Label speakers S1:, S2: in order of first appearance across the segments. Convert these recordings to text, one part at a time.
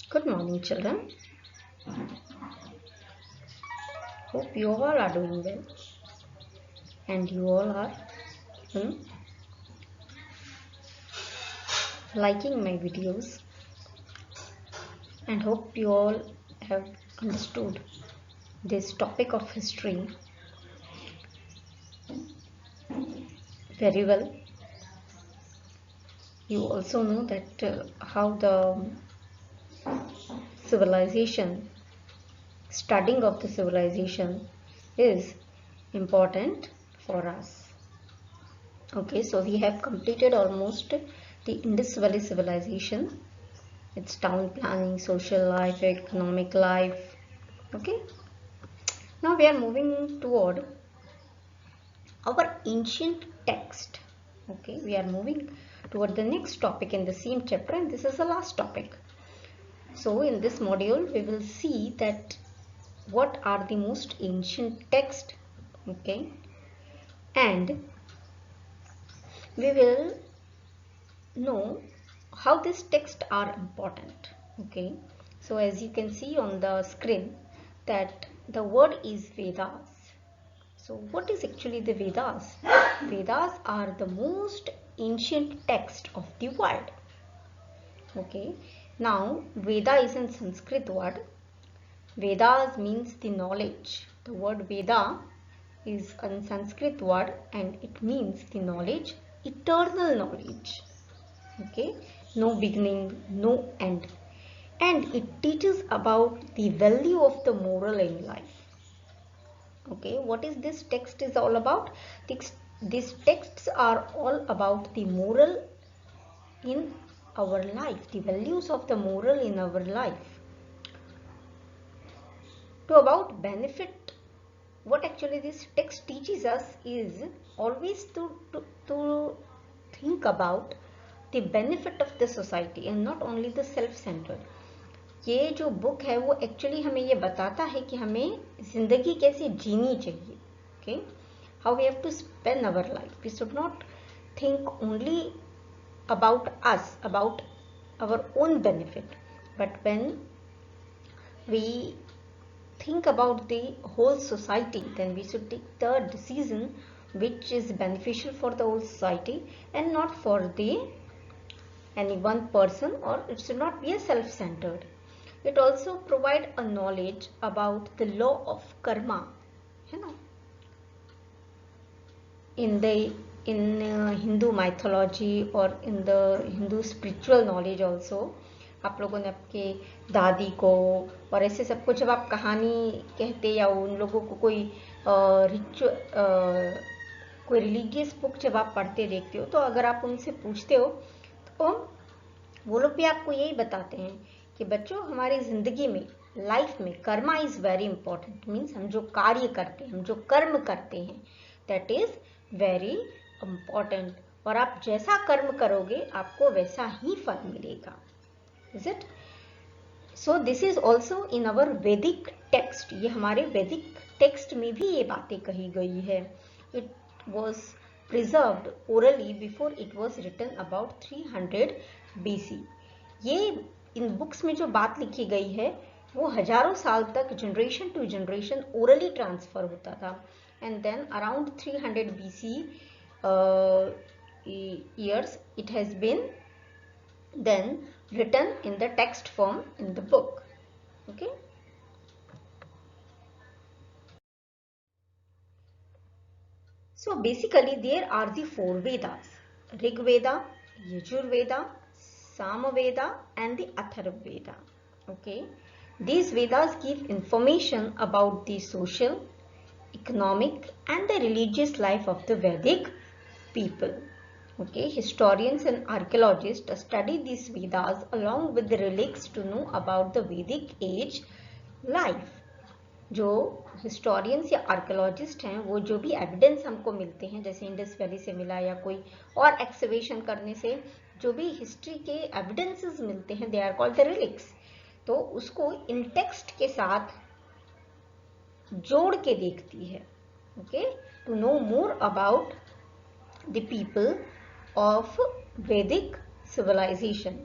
S1: Good morning, children. Hope you all are doing well and you all are hmm, liking my videos, and hope you all have understood this topic of history very well. You also know that how the civilization, studying of the civilization is important for us. Okay, so we have completed almost the Indus Valley civilization. It's town planning, social life, economic life. Okay, now we are moving toward our ancient text. Okay, we are moving toward the next topic in the same chapter, and this is the last topic. So in this module we will see that what are the most ancient text. Okay, and we will know how these texts are important. Okay, so as you can see on the screen that the word is Vedas. So what is actually the Vedas? Vedas are the most ancient text of the world. Okay, now Veda is a Sanskrit word. Vedas means the knowledge. The word Veda is a Sanskrit word and it means the knowledge, eternal knowledge. Okay, no beginning, no end, and it teaches about the value of the moral in life. Okay, what is this text is all about? These texts are all about the moral in our life, the values of the moral in our life. To about benefit, what actually this text teaches us is always to think about the benefit of the society and not only the self-centered. ये जो book है वो actually हमें ये बताता है कि हमें जिंदगी कैसे जीनी चाहिए. Okay, how we have to spend our life. We should not think only about us, about our own benefit, but when we think about the whole society, then we should take the decision which is beneficial for the whole society and not for the any one person, or it should not be a self-centered. It also provide a knowledge about the law of karma, you know, in the Hindu mythology or in the Hindu spiritual knowledge also. आप लोगों ने आपके दादी को और ऐसे सबको जब आप कहानी कहते या उन लोगों को कोई कोई रिलीजियस बुक जब आप पढ़ते देखते हो, तो अगर आप उनसे पूछते हो तो वो लोग भी आपको यही बताते हैं कि बच्चों हमारी ज़िंदगी में, लाइफ में Karma is very important. Means हम जो कार्य करते हैं, हम जो कर्म करते हैं, दैट इज़ वेरी इम्पॉर्टेंट. और आप जैसा कर्म करोगे आपको वैसा ही फल मिलेगा. Is it? So this is also in our Vedic text. ये हमारे वैदिक टेक्स्ट में भी ये बातें कही गई है. It was preserved orally before it was written about 300 BC. ये इन बुक्स में जो बात लिखी गई है वो हजारों साल तक generation to generation orally transfer होता था, and then around 300 BC years it has been then written in the text form in the book. Okay, so basically there are the four Vedas: Rig Veda, Yajur Veda, Samaveda and the Atharvaveda. Okay, these Vedas give information about the social, economic and the religious life of the Vedic people. Okay, historians and archaeologists study these Vedas along with the relics to know about the Vedic age life. जो historians या archaeologist हैं वो जो भी evidence हमको मिलते हैं, जैसे इंडस वैली से मिला या कोई और एक्सकवेशन करने से जो भी हिस्ट्री के एविडेंसेस मिलते हैं, they are called the relics. तो उसको इन टेक्स्ट के साथ जोड़ के देखती है. Okay, to know more about the people of Vedic civilization.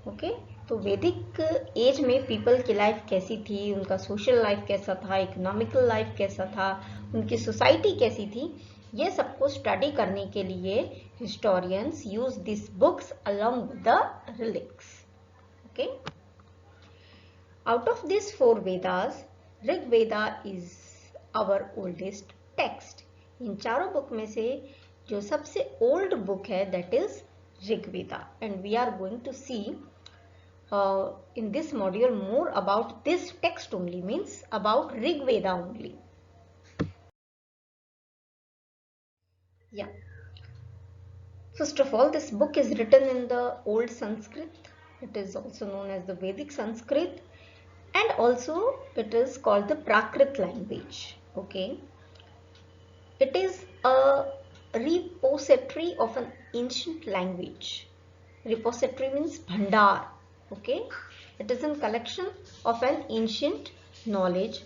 S1: Okay, तो वैदिक एज में पीपल की लाइफ कैसी थी, उनका सोशल लाइफ कैसा था, इकोनॉमिकल लाइफ कैसा था, उनकी सोसाइटी कैसी थी, ये सबको स्टडी करने के लिए historians use this books along with the relics. Okay, out of this 4 Vedas, Rig Veda is our oldest text. इन चारों बुक में से जो सबसे ओल्ड बुक है that is Rig Veda, and we are going to see in this module more about this text only, means about Rig Veda only. Yeah, first of all, this book is written in the old Sanskrit. It is also known as the Vedic Sanskrit, and also it is called the Prakrit language. Okay, it is a repository of an ancient language. Repository means bhandar. Okay, it is a collection of an ancient knowledge.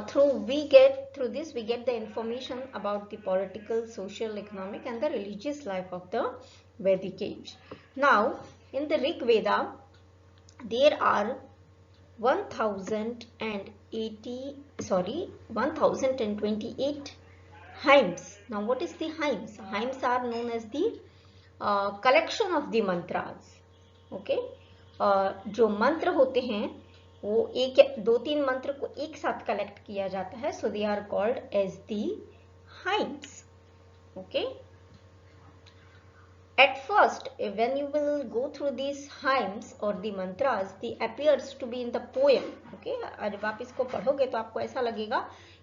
S1: Through this we get the information about the political, social, economic and the religious life of the Vedic age. Now in the Rig Veda there are 1028 hymns. Now what is the hymns? Hymns are known as the collection of the mantras. Okay, जो मंत्र होते हैं वो एक या 2-3 मंत्र को एक साथ कलेक्ट किया जाता है, so they are called as the hymns. Okay, at first when you will go through these hymns or the mantras, they appears to be in the poem. Okay, जब आप इसको पढ़ोगे तो आपको ऐसा लगेगा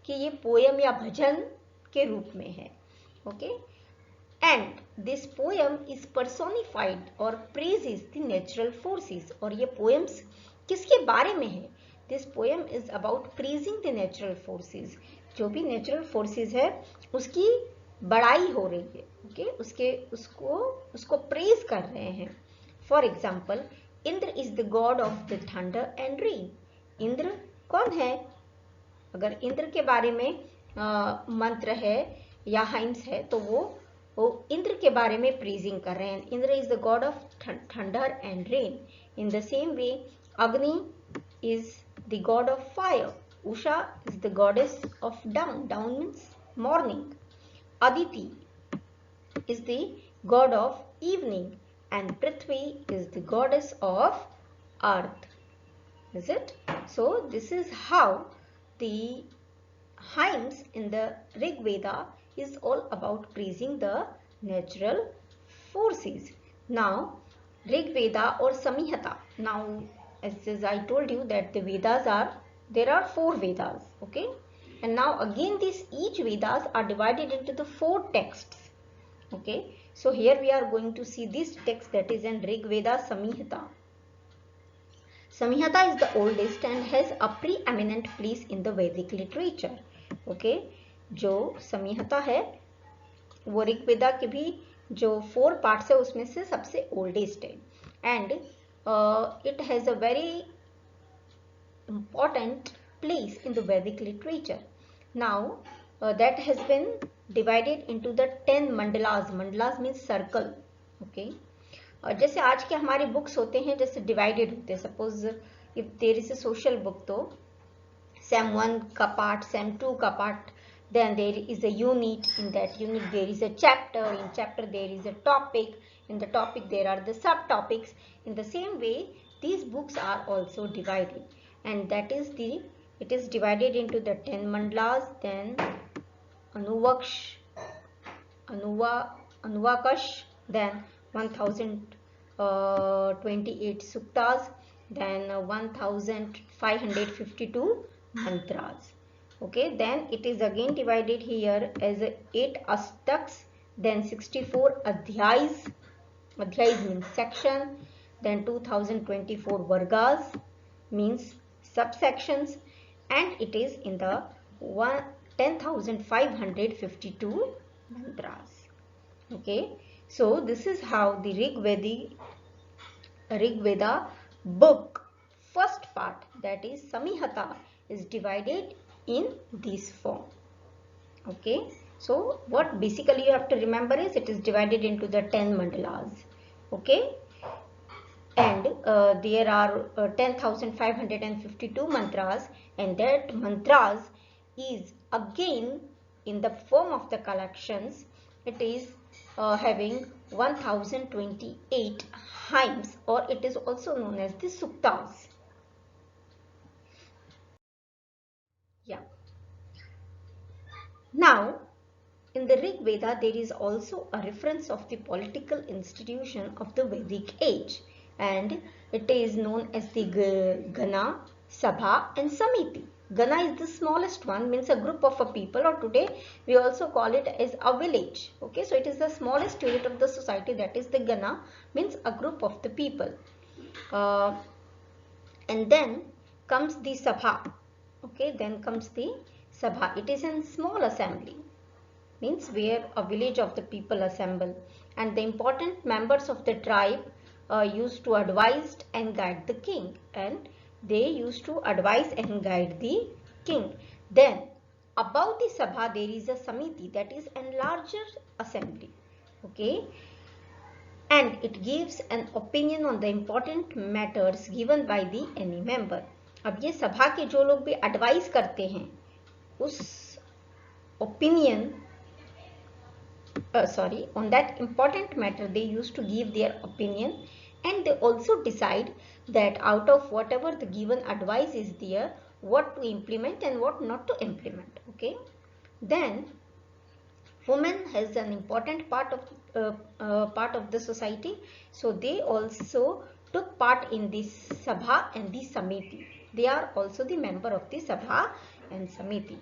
S1: कि ये पोएम या भजन के रूप में है. Okay, and this poem is personified or praises the natural forces. और ये poems किसके बारे में है? This poem is about praising the natural forces. जो भी natural forces है उसकी बड़ाई हो रही है. ओके, उसको प्रेज कर रहे हैं. For example, Indra is the god of the thunder and rain. Indra कौन है? अगर इंद्र के बारे में मंत्र है या हाइम्स है तो वो इंद्र के बारे में प्रेजिंग कर रहे हैं. Indra is the god of thunder and rain. In the same way Agni is the god of fire. Usha is the goddess of dawn. Dawn means morning. Aditi is the god of evening and Prithvi is the goddess of earth. Is it? So this is how the hymns in the Rig Veda is all about praising the natural forces. Now Rig Veda or Samhita. Now as I told you that the Vedas there are 4 Vedas. Okay, and now again these each Vedas are divided into the 4 texts. Okay, so here we are going to see this text that is in Rig Veda Samhita. Samhita is the oldest and has a preeminent place in the Vedic literature. Okay, जो Samhita है वो ऋग वेदा के भी जो 4 parts है उसमें से सबसे ओल्डेस्ट है, and it has a very important place in the Vedic literature. Now that has been divided into the 10 mandalas. Mandalas means circle. Okay, जैसे आज के हमारे बुक्स होते हैं जैसे डिवाइडेड होते हैं. Suppose if there is a social book तो सेम 1 का पार्ट, सेम 2 का part, then there is a unit. In that unit there is a chapter. In chapter there is a topic. In the topic there are the subtopics. In the same way these books are also divided, and that is it is divided into the 10 mandalas, then Anuvakash, then 1028 suktas, then 1552 mantras. Okay, then it is again divided here as 8 astaks, then 64 adhyayas. Adhyayas means section, then 2024 vargas means subsections, and it is in the 10,552 mantras. Okay, so this is how the Rig Veda book first part, that is Samhita, is divided in this form. Okay, so what basically you have to remember is it is divided into the 10 mandalas. Okay, and there are 10,552 mantras, and that mantras is again in the form of the collections. It is having 1028 hymns, or it is also known as the suktas. Yeah. Now, in the Rig Veda, there is also a reference of the political institution of the Vedic age, and it is known as the Gana, Sabha and Samiti. Gana is the smallest one, means a group of a people, or today we also call it as a village. Okay, so it is the smallest unit of the society, that is the Gana, means a group of the people. And then comes the Sabha. Okay, then comes the Sabha. It is a small assembly, means where a village of the people assemble, and the important members of the tribe used to advise and guide the king, and they used to advise and guide the king. Then above the Sabha there is a Samiti, that is a larger assembly. Okay, and it gives an opinion on the important matters given by the any member. अब ये सभा के जो लोग भी advice करते हैं उस opinion on that important matter, they used to give their opinion, and they also decide that out of whatever the given advice is there, what to implement and what not to implement. Okay, then women has an important part of the society, so they also took part in this Sabha and the Samiti. They are also the member of the Sabha and Samiti,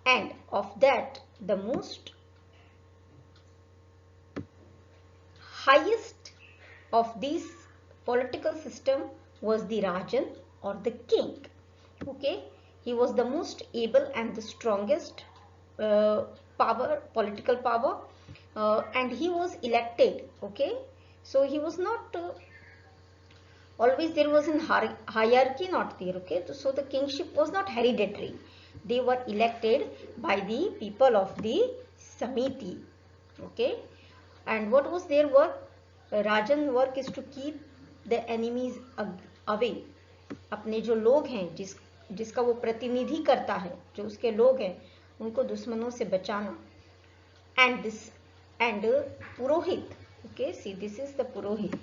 S1: and of that the most highest of these political system was the Rajan, or the king. Okay, he was the most able and the strongest political power, and he was elected. Okay, so he was not always, there was a hierarchy not there. Okay, so the kingship was not hereditary. They were elected by the people of the Samiti. Okay, and what was their work? Rajan work is to keep the enemies away. अपने जो लोग हैं, जिसका वो प्रतिनिधि करता है, जो उसके लोग हैं, उनको दुश्मनों से बचाना. And Purohit. Okay, see, this is the Purohit.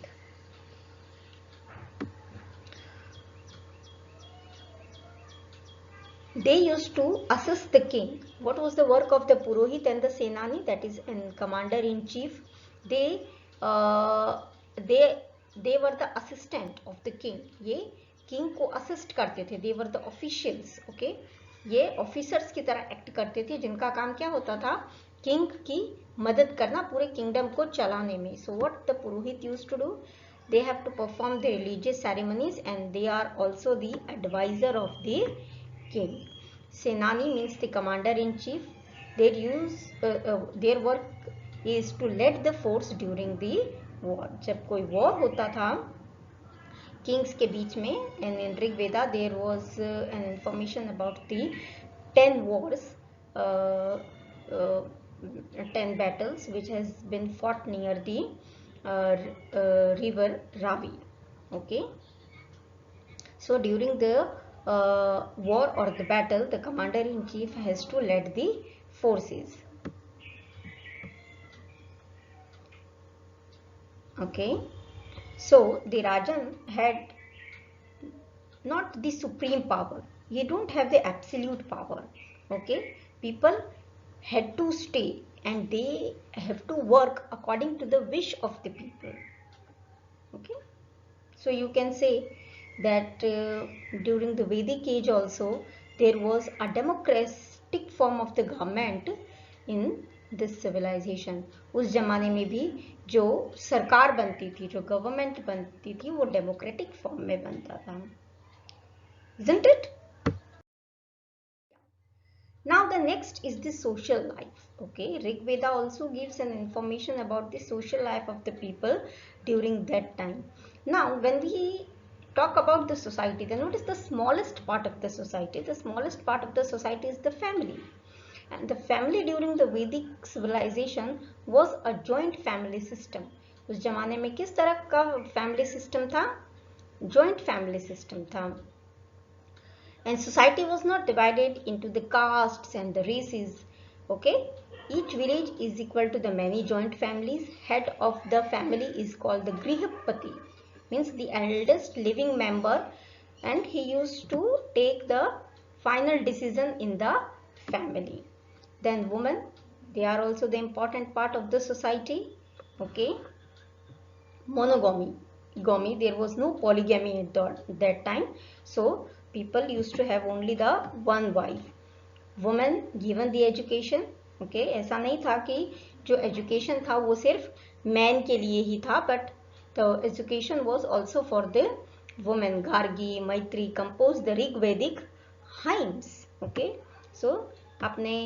S1: They used to assist the king. What was the work of the Purohit and the Senani, that is in commander in chief? They were the assistant of the king. ये king को assist करते थे. They were the officials. Okay, ये officers की तरह act करते थे, जिनका काम क्या होता था? King की मदद करना पूरे kingdom को चलाने में. So what the Purohit used to do? They have to perform the religious ceremonies, and they are also the advisor of the king. Senani means the commander in chief. Their work is to lead the force during the war. जब कोई war होता था kings के बीच में, and in Rig Veda there was an information about the 10 wars, 10 battles which has been fought near the river Ravi. Okay, so during the war or the battle, the commander in chief has to lead the forces. Okay, so the Rajan had not the supreme power. You don't have the absolute power. Okay, people had to stay, and they have to work according to the wish of the people. Okay, so you can say that during the Vedic age also there was a democratic form of the government in this civilization. उस जमाने में भी जो सरकार बनती थी, जो government बनती थी, वो डेमोक्रेटिक फॉर्म में बनता था. Isn't it? Now the next is the social life. Okay, Rig Veda also gives an information about the social life of the people during that time. Now when we talk about the society, then notice the smallest part of the society. The smallest part of the society is the family. And the family during the Vedic civilization was a joint family system. उस जमाने में किस तरह का family system था? Joint family system था, and society was not divided into the castes and the races. Okay, each village is equal to the many joint families. Head of the family is called the grihapati, means the eldest living member, and he used to take the final decision in the family. Then women, they are also the important part of the society. Okay, monogamy, there was no polygamy at that time, so people used to have only the one wife. Women given the education. Okay, ऐसा नहीं था कि जो education था वो सिर्फ man के लिए ही था, but the education was also for the women. Gargi, Maitri composed the Rigvedic hymns. Okay, so आपने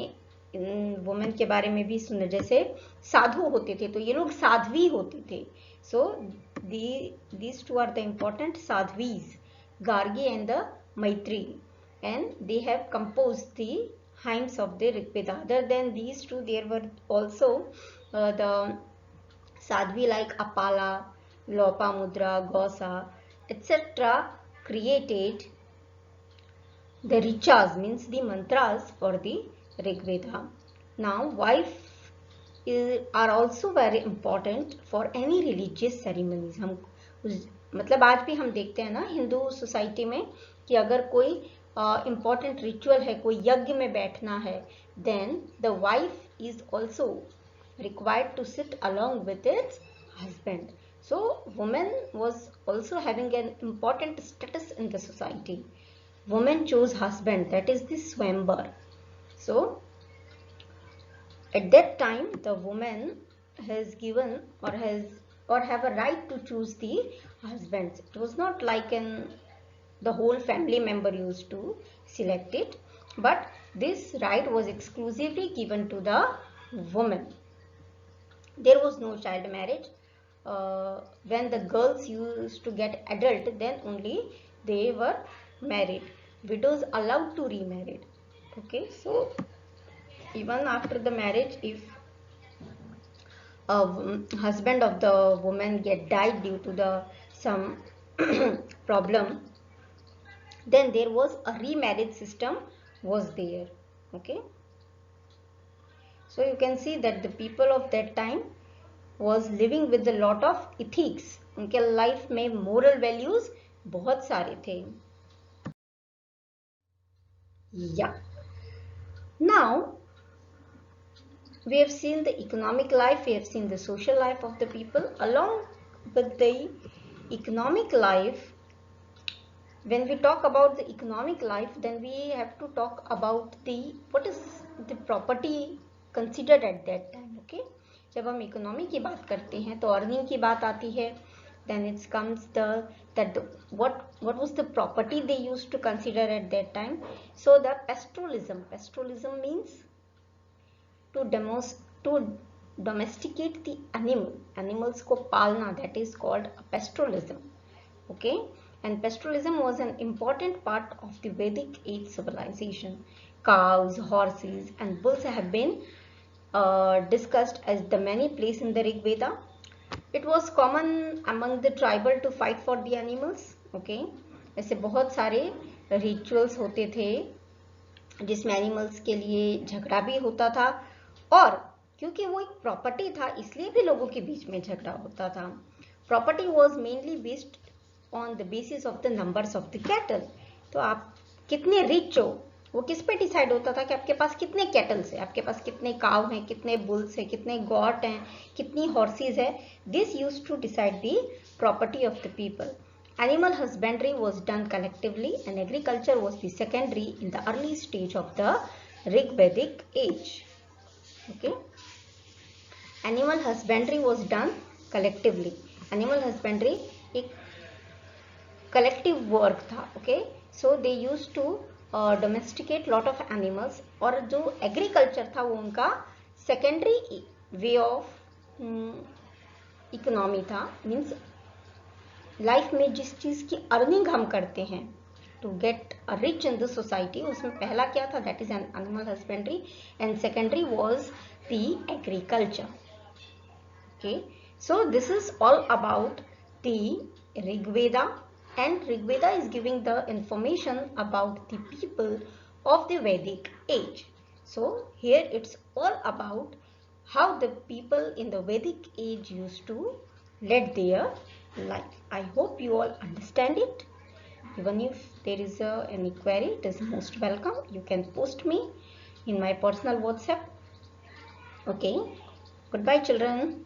S1: वुमेन के बारे में भी सुना, जैसे साधु होते थे तो ये लोग साध्वी होते थे. So these two are the important sadhvis, Gargi and the Maitri, and they have composed the hymns of the Rig Veda. Other than these two, there were also the sadhvi like Apala, Lopamudra, Gosa, etc. created the richas, means the mantras for the Rig Veda. Now, wife are also very important for any religious ceremonies. हम मतलब आज भी हम देखते हैं ना Hindu society में कि अगर कोई important ritual है, कोई यज्ञ में बैठना है, then the wife is also required to sit along with its husband. So woman was also having an important status in the society. Woman chose husband, that is the swambar. So at that time the woman has given or have a right to choose the husbands. It was not like the whole family member used to select it, but this right was exclusively given to the woman. There was no child marriage. When the girls used to get adult, then only they were married. Widows allowed to remarry. Okay, so even after the marriage, if a husband of the woman died due to some problem, then there was a remarriage system was there. Okay, so you can see that the people of that time was living with a lot of ethics. उनके life में moral values बहुत सारे थे. Yeah. Now we have seen the economic life, we have seen the social life of the people. Along with the economic life, when we talk about the economic life, then we have to talk about what is the property considered at that time. Okay, जब हम economy की बात करते हैं तो earning की बात आती है. Then it comes what was the property they used to consider at that time. So the pastoralism means to domesticate the animals को पालना, that is called pastoralism. Okay, and pastoralism was an important part of the Vedic age civilization. Cows, horses and bulls have been discussed as the many place in the Rig Veda. It was common among the tribal to fight for the animals. Okay, ऐसे बहुत सारे rituals होते थे जिसमें animals के लिए झगड़ा भी होता था, और क्योंकि वो एक प्रॉपर्टी था इसलिए भी लोगों के बीच में झगड़ा होता था. Property was mainly based on the basis of the numbers of the cattle. तो आप कितने रिच हो वो किस पे डिसाइड होता था कि आपके पास कितने कैटल्स है, आपके पास कितने काव हैं, कितने बुल्स हैं, कितने गॉट हैं, कितनी हॉर्सेस है. This used to decide the property of the people. Animal husbandry was done collectively and agriculture was the secondary in the early stage of the Rig Vedic age. Okay, animal husbandry was done collectively. Animal husbandry एक collective work था. Okay, so they used to domesticate lot of animals, और जो agriculture था वो उनका secondary way of economy था. means life में जिस चीज की अर्निंग हम करते हैं to get rich in the society, उसमें पहला क्या था, that is an animal husbandry, and secondary was the agriculture. Okay, so this is all about the Rig Veda and Rigveda is giving the information about the people of the Vedic age. So here it's all about how the people in the Vedic age used to lead their life. I hope you all understand it. Even if there is any query, it is most welcome. You can post me in my personal WhatsApp. Okay. Goodbye, children.